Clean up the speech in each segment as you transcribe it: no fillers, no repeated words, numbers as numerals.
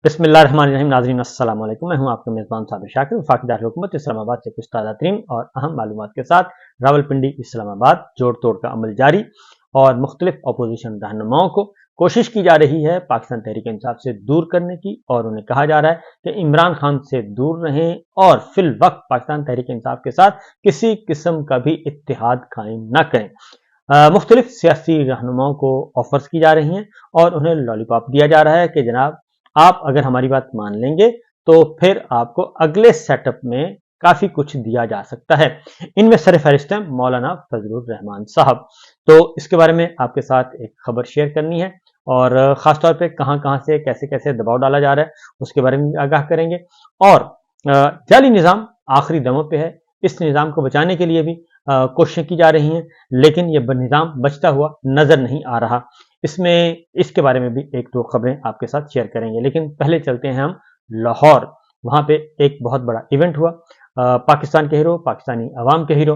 बिस्मिल्लाहिर्रहमानिर्रहीम। नाज़रीन अस्सलाम वालेकुम। मैं हूं आपका मेज़बान साबिर शाकिर। वफाकी दारुल हुकूमत इस्लामाबाद से कुछ ताज़ा तरीन और अहम मालूमात के साथ रावलपिंडी इस्लामाबाद जोड़ तोड़ का अमल जारी और मुख्तलिफ अपोजिशन रहनुमाओं को कोशिश की जा रही है पाकिस्तान तहरीक इंसाफ से दूर करने की, और उन्हें कहा जा रहा है कि इमरान खान से दूर रहें और फिल वक्त पाकिस्तान तहरीक इंसाफ के साथ किसी किस्म का भी इत्तेहाद कायम न करें। मुख्तलिफ सियासी रहनुमाओं को ऑफर्स की जा रही हैं और उन्हें लॉलीपॉप दिया जा रहा है कि जनाब आप अगर हमारी बात मान लेंगे तो फिर आपको अगले सेटअप में काफी कुछ दिया जा सकता है। इनमें सरफहरिस्त हैं मौलाना फजलुर रहमान साहब। तो इसके बारे में आपके साथ एक खबर शेयर करनी है और खासतौर पे कहां कहां से कैसे कैसे दबाव डाला जा रहा है उसके बारे में आगाह करेंगे। और जाली निज़ाम आखिरी दमों पे है, इस निज़ाम को बचाने के लिए भी कोशिशें की जा रही हैं, लेकिन ये निज़ाम बचता हुआ नजर नहीं आ रहा। इसके बारे में भी एक दो खबरें आपके साथ शेयर करेंगे, लेकिन पहले चलते हैं हम लाहौर। वहां पे एक बहुत बड़ा इवेंट हुआ। पाकिस्तान के हीरो, पाकिस्तानी अवाम के हीरो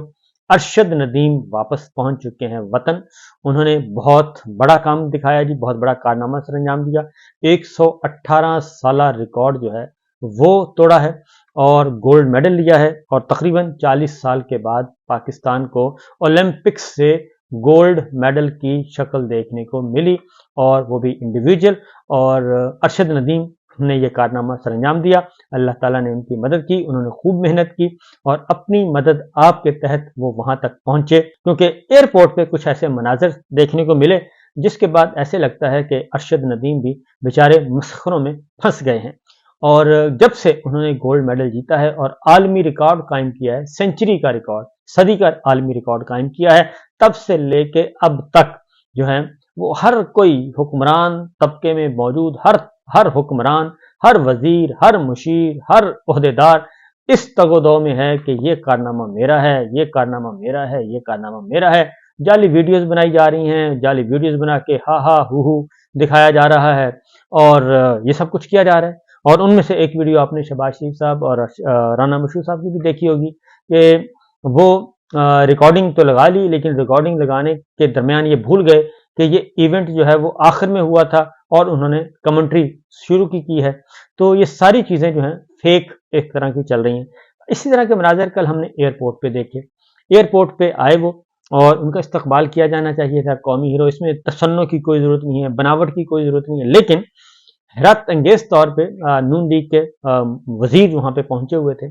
अरशद नदीम वापस पहुंच चुके हैं वतन। उन्होंने बहुत बड़ा काम दिखाया जी, बहुत बड़ा कारनामा सर अंजाम दिया। 118 साल रिकॉर्ड जो है वो तोड़ा है और गोल्ड मेडल लिया है, और तकरीबन 40 साल के बाद पाकिस्तान को ओलंपिक्स से गोल्ड मेडल की शक्ल देखने को मिली, और वो भी इंडिविजुअल। और अरशद नदीम ने यह कारनामा सरंजाम दिया। अल्लाह ताला ने उनकी मदद की, उन्होंने खूब मेहनत की और अपनी मदद आपके तहत वो वहां तक पहुंचे, क्योंकि एयरपोर्ट पे कुछ ऐसे मनाजर देखने को मिले जिसके बाद ऐसे लगता है कि अरशद नदीम भी बेचारे मसखरों में फंस गए हैं। और जब से उन्होंने गोल्ड मेडल जीता है और आलमी रिकॉर्ड कायम किया है, सेंचुरी का रिकॉर्ड, सदी का आलमी रिकॉर्ड कायम किया है, तब से लेके अब तक जो है वो हर कोई हुक्मरान तबके में मौजूद हर हुक्मरान, हर वजीर, हर मुशीर, हर ओहदेदार इस तगोदो में है कि ये कारनामा मेरा है, ये कारनामा मेरा है, ये कारनामा मेरा है। जाली वीडियोस बनाई जा रही हैं, जाली वीडियोस बना के हा हा हु दिखाया जा रहा है, और ये सब कुछ किया जा रहा है। और उनमें से एक वीडियो आपने शहबाज शरीफ साहब और राना मशहूर साहब की भी देखी होगी कि वो रिकॉर्डिंग तो लगा ली, लेकिन रिकॉर्डिंग लगाने के दरमियान ये भूल गए कि ये इवेंट जो है वो आखिर में हुआ था, और उन्होंने कमेंट्री शुरू की है। तो ये सारी चीजें जो हैं फेक एक तरह की चल रही हैं। इसी तरह के मनाजर कल हमने एयरपोर्ट पे देखे। एयरपोर्ट पे आए वो, और उनका इस्तकबाल किया जाना चाहिए था। कौमी हीरो, इसमें तशन्नो की कोई जरूरत नहीं है, बनावट की कोई जरूरत नहीं है, लेकिन हैरत अंगेज तौर पे नून लीग के वजीर वहां पे पहुंचे हुए थे,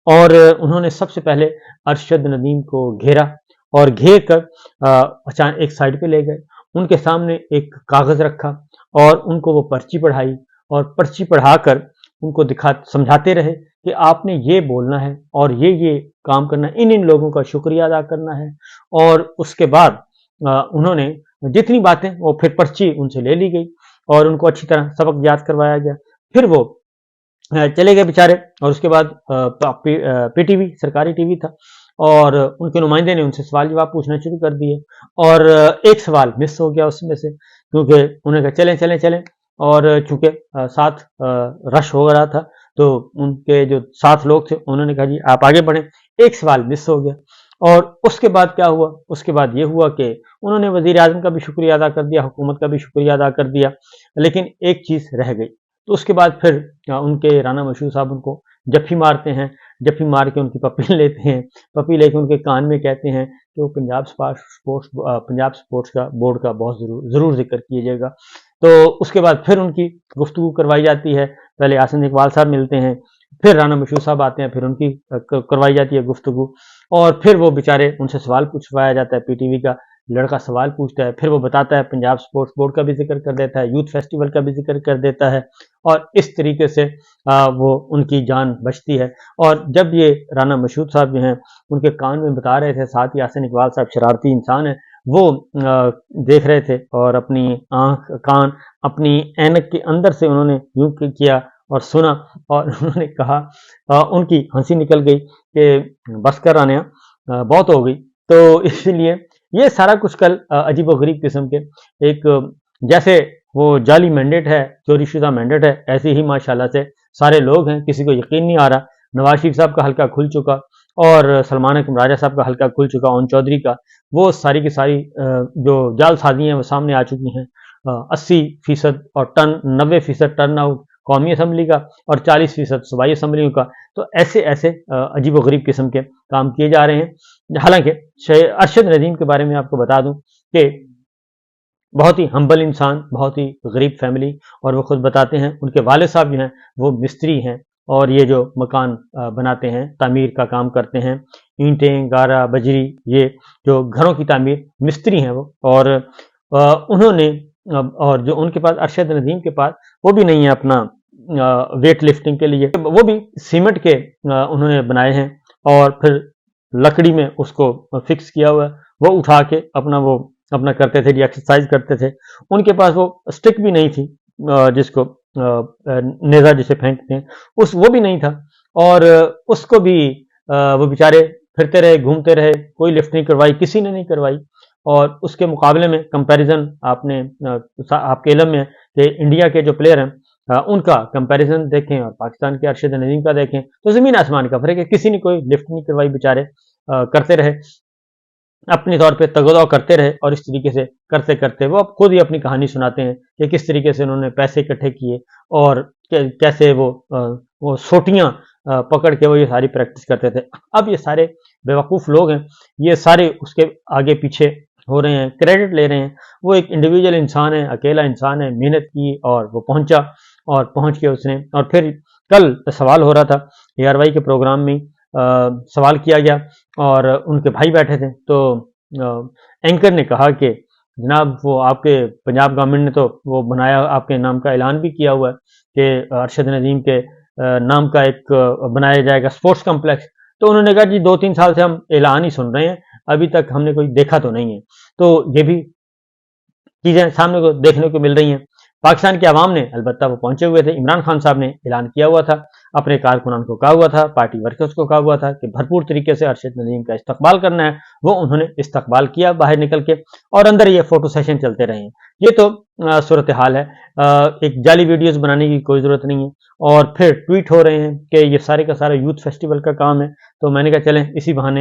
और उन्होंने सबसे पहले अरशद नदीम को घेरा, और घेर कर अचानक एक साइड पे ले गए। उनके सामने एक कागज रखा और उनको वो पर्ची पढ़ाई, और पर्ची पढ़ाकर उनको समझाते रहे कि आपने ये बोलना है और ये काम करना है, इन लोगों का शुक्रिया अदा करना है। और उसके बाद उन्होंने जितनी बातें, वो फिर पर्ची उनसे ले ली गई और उनको अच्छी तरह सबक याद करवाया गया। फिर वो चले गए बेचारे, और उसके बाद पीटीवी सरकारी टीवी था, और उनके नुमाइंदे ने उनसे सवाल जवाब पूछना शुरू कर दिए, और एक सवाल मिस हो गया उसमें से, क्योंकि उन्होंने कहा चलें चलें चलें, और चूंकि साथ रश हो रहा था तो उनके जो साथ लोग थे उन्होंने कहा जी आप आगे बढ़ें। एक सवाल मिस हो गया, और उसके बाद क्या हुआ, उसके बाद ये हुआ कि उन्होंने वजीर आजम का भी शुक्रिया अदा कर दिया, हुकूमत का भी शुक्रिया अदा कर दिया, लेकिन एक चीज रह गई। तो उसके बाद फिर उनके राना मशहूर साहब उनको जफ्फी मारते हैं, जफ्फी मार के उनकी पप्पी लेते हैं, पप्पी लेके उनके कान में कहते हैं कि वो पंजाब स्पोर्ट्स का बोर्ड का बहुत जरूर जिक्र कीजिएगा। तो उसके बाद फिर उनकी गुफ्तगू करवाई जाती है। पहले आसन इकबाल साहब मिलते हैं, फिर राना मशहूर साहब आते हैं, फिर उनकी करवाई जाती है गुफ्तगू, और फिर वो बेचारे उनसे सवाल पूछवाया जाता है। पीटीवी का लड़का सवाल पूछता है, फिर वो बताता है, पंजाब स्पोर्ट्स बोर्ड का भी जिक्र कर देता है, यूथ फेस्टिवल का भी जिक्र कर देता है, और इस तरीके से वो उनकी जान बचती है। और जब ये राना मशहूर साहब जो हैं उनके कान में बता रहे थे, साथ ही आसन इकबाल साहब शरारती इंसान है, वो देख रहे थे, और अपनी आंख कान अपनी ऐनक के अंदर से उन्होंने यूं किया और सुना, और उन्होंने कहा, उनकी हंसी निकल गई कि बस कर आने, बहुत हो गई। तो इसलिए ये सारा कुछ कल अजीबोगरीब किस्म के एक, जैसे वो जाली मैंडेट है, चोरीशुदा मैंडेट है, ऐसे ही माशाल्लाह से सारे लोग हैं, किसी को यकीन नहीं आ रहा। नवाज शरीफ साहब का हल्का खुल चुका, और सलमान अकरम राजा साहब का हल्का खुल चुका, ओन चौधरी का, वो सारी की सारी जो जालसाजी हैं वो सामने आ चुकी हैं। 80% और 90% टर्न आउट कौमी असम्बली का और 40% सूबाई असम्बलियों का। तो ऐसे ऐसे अजीब व गरीब किस्म के काम किए जा रहे हैं। हालांकि अरशद नदीम के बारे में आपको बता दूं कि बहुत ही हम्बल इंसान, बहुत ही गरीब फैमिली, और वो खुद बताते हैं उनके वालिद साहब जो हैं वो मिस्त्री हैं और ये जो मकान बनाते हैं, तामीर का काम करते हैं, ईंटें, गारा, बजरी, ये जो घरों की तामीर, मिस्त्री हैं वो। और उन्होंने और जो उनके पास, अरशद नदीम के पास, वो भी नहीं है अपना वेट लिफ्टिंग के लिए, वो भी सीमेंट के उन्होंने बनाए हैं और फिर लकड़ी में उसको फिक्स किया हुआ है। वो उठा के वो अपना करते थे, एक्सरसाइज करते थे। उनके पास वो स्टिक भी नहीं थी जिसको नेजा जिसे फेंकते हैं, वो भी नहीं था। और उसको भी वो बेचारे फिरते रहे, घूमते रहे, कोई लिफ्ट नहीं करवाई, किसी ने नहीं करवाई। और उसके मुकाबले में कंपैरिजन आपके इल्म में कि इंडिया के जो प्लेयर हैं उनका कंपैरिजन देखें और पाकिस्तान के अरशद नदीम का देखें तो जमीन आसमान का फर्क है। किसी ने कोई लिफ्ट नहीं करवाई, बेचारे करते रहे, अपने तौर पे तगदा करते रहे। और इस तरीके से करते करते वो अब खुद ही अपनी कहानी सुनाते हैं कि किस तरीके से उन्होंने पैसे इकट्ठे किए और कैसे वो सोटियां पकड़ के वो ये सारी प्रैक्टिस करते थे। अब ये सारे बेवकूफ़ लोग हैं, ये सारे उसके आगे पीछे हो रहे हैं, क्रेडिट ले रहे हैं। वो एक इंडिविजुअल इंसान है, अकेला इंसान है, मेहनत की और वो पहुंचा, और पहुंच के उसने, और फिर कल सवाल हो रहा था ARY के प्रोग्राम में, सवाल किया गया और उनके भाई बैठे थे। तो एंकर ने कहा कि जनाब वो आपके पंजाब गवर्नमेंट ने तो वो बनाया, आपके नाम का ऐलान भी किया हुआ है कि अरशद नदीम के नाम का एक बनाया जाएगा स्पोर्ट्स कॉम्प्लेक्स। तो उन्होंने कहा जी 2-3 साल से हम ऐलान ही सुन रहे हैं, अभी तक हमने कोई देखा तो नहीं है। तो ये भी चीजें सामने को देखने को मिल रही हैं। पाकिस्तान के अवाम ने अलबत्ता वो पहुंचे हुए थे। इमरान खान साहब ने ऐलान किया हुआ था, अपने कारकुनान को कहा हुआ था, पार्टी वर्कर्स को कहा हुआ था कि भरपूर तरीके से अरशद नदीम का इस्तकबाल करना है। वो उन्होंने इस्तकबाल किया बाहर निकल के, और अंदर ये फोटो सेशन चलते रहे। ये तो सूरत हाल है। एक जाली वीडियोस बनाने की कोई जरूरत नहीं है। और फिर ट्वीट हो रहे हैं कि ये सारे का सारा यूथ फेस्टिवल का काम है। तो मैंने कहा चलें इसी बहाने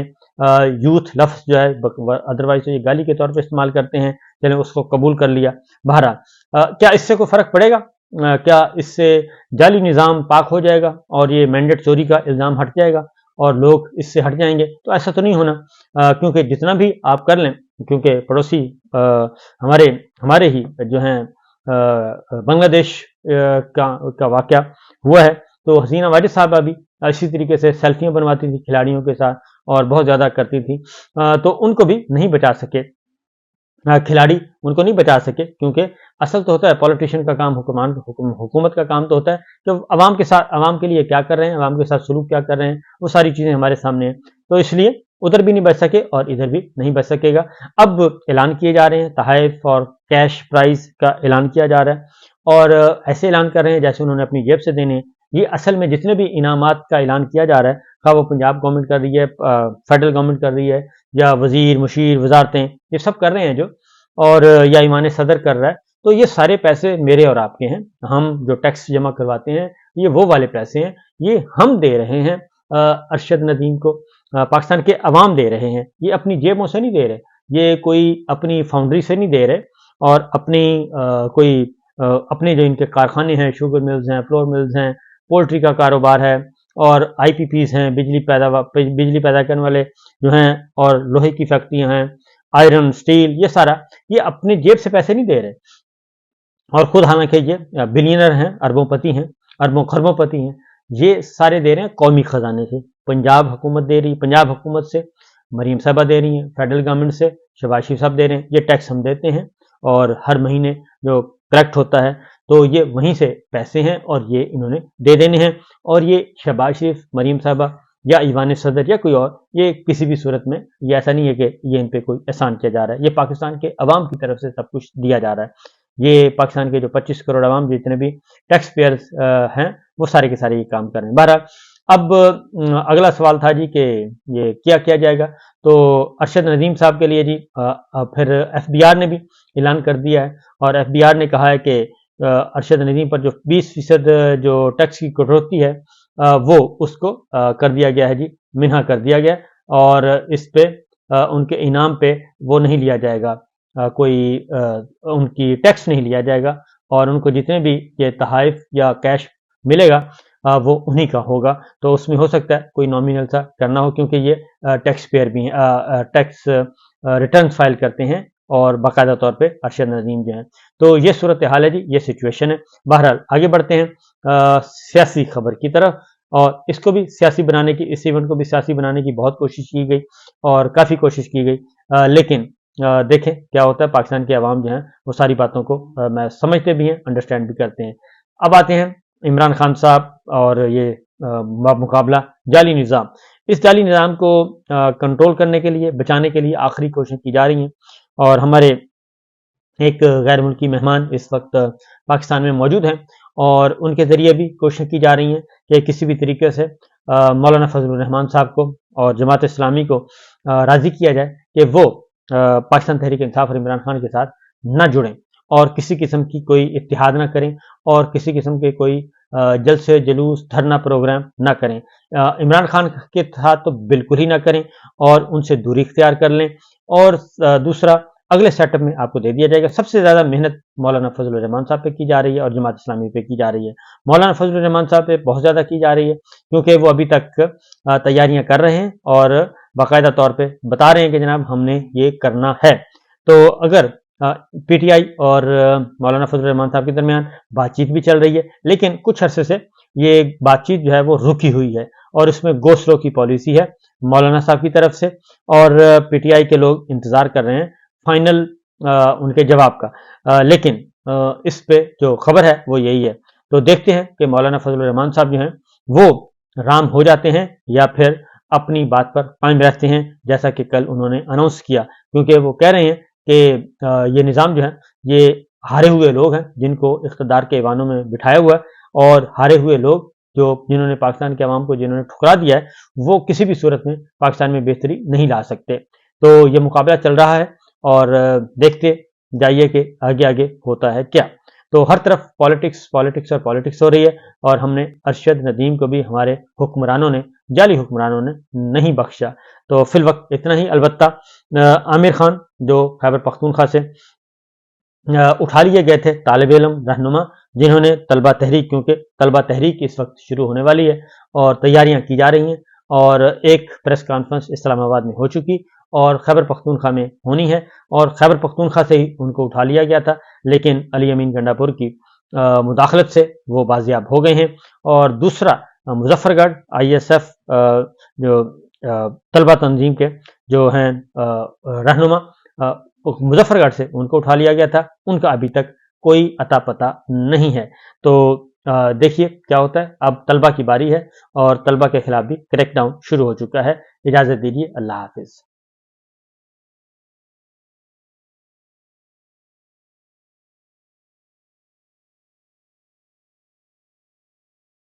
यूथ लफ्ज जो है अदरवाइज तो ये गाली के तौर पर इस्तेमाल करते हैं, चलें उसको कबूल कर लिया। बहरहाल क्या इससे कोई फर्क पड़ेगा? क्या इससे जाली निज़ाम पाक हो जाएगा और ये मैंडेट चोरी का इल्ज़ाम हट जाएगा और लोग इससे हट जाएंगे? तो ऐसा तो नहीं होना, क्योंकि जितना भी आप कर लें, क्योंकि पड़ोसी हमारे ही जो हैं बांग्लादेश का वाक़या हुआ है। तो हसीना वाजिद साहबा भी इसी तरीके से सेल्फियां बनवाती थी खिलाड़ियों के साथ और बहुत ज़्यादा करती थी। तो उनको भी नहीं बचा सके खिलाड़ी, उनको नहीं बचा सके, क्योंकि असल तो होता है पॉलिटिशियन का काम, हुकूमत का काम तो होता है कि अवाम के साथ, अवाम के लिए क्या कर रहे हैं, अवाम के साथ सलूक क्या कर रहे हैं, वो सारी चीज़ें हमारे सामने हैं। तो इसलिए उधर भी नहीं बच सके और इधर भी नहीं बच सकेगा। अब ऐलान किए जा रहे हैं, तहाइफ और कैश प्राइज का ऐलान किया जा रहा है और ऐसे ऐलान कर रहे हैं जैसे उन्होंने अपनी जेब से देने हैं। ये असल में जितने भी इनामात का ऐलान किया जा रहा है, खा वो पंजाब गवर्नमेंट कर रही है, फेडरल गवर्नमेंट कर रही है, या वजीर मुशीर वजारतें ये सब कर रहे हैं जो, और या ईमान सदर कर रहा है। तो ये सारे पैसे मेरे और आपके हैं। हम जो टैक्स जमा करवाते हैं ये वो वाले पैसे हैं, ये हम दे रहे हैं अरशद नदीम को, पाकिस्तान के अवाम दे रहे हैं। ये अपनी जेबों से नहीं दे रहे, ये कोई अपनी फाउंड्री से नहीं दे रहे, और अपने जो इनके कारखाने हैं, शुगर मिल्स हैं, फ्लोर मिल्स हैं, पोल्ट्री का कारोबार है, और IPPs हैं, बिजली पैदा करने वाले जो हैं, और लोहे की फैक्ट्रियां हैं, आयरन, स्टील, ये सारा ये अपनी जेब से पैसे नहीं दे रहे। और खुद हालांकि ये बिलियनर हैं, अरबोंपति हैं, अरबों खरबोंपति हैं, ये सारे दे रहे हैं कौमी खजाने से। पंजाब हुकूमत दे रही, पंजाब हुकूमत से मरीम साहबा दे रही हैं, फेडरल गवर्नमेंट से शहबाज शरीफ साहब दे रहे हैं। ये टैक्स हम देते हैं और हर महीने जो कलेक्ट होता है तो ये वहीं से पैसे हैं और ये इन्होंने दे देने हैं। और ये शहबाज शरीफ, मरीम साहबा या ईवान सदर या कोई और, ये किसी भी सूरत में ये ऐसा नहीं है कि ये इन पे कोई एहसान किया जा रहा है। ये पाकिस्तान के अवाम की तरफ से सब कुछ दिया जा रहा है। ये पाकिस्तान के जो 25 करोड़ अवाम जितने भी टैक्स पेयर्स हैं वो सारे के सारे ये काम कर रहे हैं। बहरहाल अब अगला सवाल था जी कि ये क्या किया जाएगा। तो अरशद नदीम साहब के लिए जी फिर FBR ने भी ऐलान कर दिया है, और FBR ने कहा है कि अरशद नदीम पर जो 20% जो टैक्स की कटौती है वो उसको कर दिया गया है जी, मिन्हा कर दिया गया, और इस पे उनके इनाम पे वो नहीं लिया जाएगा, कोई उनकी टैक्स नहीं लिया जाएगा, اور ان کو جتنے بھی یہ تحائف یا کیش ملے گا وہ انہی کا ہوگا. تو اس میں ہو سکتا ہے کوئی نامینل سا کرنا ہو، کیونکہ یہ ٹیکس پیئر بھی ہیں، ٹیکس ریٹرن فائل کرتے ہیں اور باقاعدہ طور پہ ارشد ندیم جو ہیں. تو یہ صورتحال ہے جی، یہ سچویشن ہے. بہرحال آگے بڑھتے ہیں سیاسی خبر کی طرف، اور اس کو بھی سیاسی بنانے کی، اس ایونٹ کو بھی سیاسی بنانے کی بہت کوشش کی گئی اور کافی کوشش کی گئی، لیکن دیکھیں کیا ہوتا ہے. پاکستان کے عوام جو ہیں وہ ساری باتوں کو میں سمجھتے بھی ہیں، انڈرسٹینڈ بھی کرتے ہیں. اب آتے ہیں عمران خان صاحب اور یہ مقابلہ جعلی نظام. اس جعلی نظام کو کنٹرول کرنے کے لیے، بچانے کے لیے آخری کوششیں کی جا رہی ہیں، اور ہمارے ایک غیر ملکی مہمان اس وقت پاکستان میں موجود ہیں، اور ان کے ذریعے بھی کوششیں کی جا رہی ہیں کہ کسی بھی طریقے سے مولانا فضل الرحمان صاحب کو اور جماعت اسلامی کو راضی کیا جائے کہ وہ پاکستان تحریک انصاف اور عمران خان کے ساتھ نہ جڑیں، اور کسی قسم کی کوئی اتحاد نہ کریں، اور کسی قسم کے کوئی جلسے جلوس دھرنا پروگرام نہ کریں. عمران خان کے ساتھ تو بالکل ہی نہ کریں، اور ان سے دوری اختیار کر لیں. اور دوسرا، اگلے سیٹ اپ میں آپ کو دے دیا جائے گا. سب سے زیادہ محنت مولانا فضل الرحمان صاحب پہ کی جا رہی ہے اور جماعت اسلامی پہ کی جا رہی ہے. مولانا فضل الرحمان صاحب پہ بہت زیادہ کی جا رہی ہے، کیونکہ وہ ابھی تک تیاریاں کر رہے ہیں اور باقاعدہ طور پہ بتا رہے ہیں کہ جناب ہم نے یہ کرنا ہے. تو اگر پی ٹی آئی اور مولانا فضل الرحمان صاحب کے درمیان بات چیت بھی چل رہی ہے، لیکن کچھ عرصے سے یہ بات چیت جو ہے وہ رکی ہوئی ہے، اور اس میں گو سلو کی پالیسی ہے مولانا صاحب کی طرف سے، اور پی ٹی آئی کے لوگ انتظار کر رہے ہیں فائنل ان کے جواب کا. لیکن اس پہ جو خبر ہے وہ یہی ہے. تو دیکھتے ہیں کہ مولانا فضل الرحمان صاحب جو ہیں وہ رام ہو جاتے ہیں یا پھر اپنی بات پر قائم رہتے ہیں، جیسا کہ کل انہوں نے اناؤنس کیا. کیونکہ وہ کہہ رہے ہیں کہ یہ نظام جو ہے یہ ہارے ہوئے لوگ ہیں جن کو اقتدار کے ایوانوں میں بٹھایا ہوا ہے، اور ہارے ہوئے لوگ جنہوں نے پاکستان کے عوام کو جنہوں نے ٹھکرا دیا ہے، وہ کسی بھی صورت میں پاکستان میں بہتری نہیں لا سکتے. تو یہ مقابلہ چل رہا ہے، اور دیکھتے جائیے کہ آگے آگے ہوتا ہے کیا. تو ہر طرف پالیٹکس اور پالیٹکس ہو رہی ہے، اور ہم نے ارشد ندیم کو بھی ہمارے حکمرانوں نے، جعلی حکمرانوں نے نہیں بخشا. تو فی الوقت اتنا ہی. البتہ عامر خان جو خیبر پختونخوا سے اٹھا لیے گئے تھے طالب علم رہنما، جنہوں نے طلبہ تحریک، کیونکہ طلبہ تحریک اس وقت شروع ہونے والی ہے اور تیاریاں کی جا رہی ہیں، اور ایک پریس کانفرنس اسلام آباد میں ہو چکی اور خیبر پختونخوا میں ہونی ہے، اور خیبر پختونخوا سے ہی ان کو اٹھا لیا گیا تھا، لیکن علی امین گنڈا پور کی مداخلت سے وہ بازیاب ہو گئے ہیں. اور دوسرا، مظفر گڑھ آئی ایس ایف جو طلبہ تنظیم کے جو ہیں رہنما، مظفر گڑھ سے ان کو اٹھا لیا گیا تھا. ان کا ابھی تک کوئی اتا پتہ نہیں ہے. تو دیکھیے کیا ہوتا ہے. اب طلبہ کی باری ہے، اور طلبہ کے خلاف بھی کریک ڈاؤن شروع ہو چکا ہے. اجازت دیجیے، اللہ حافظ.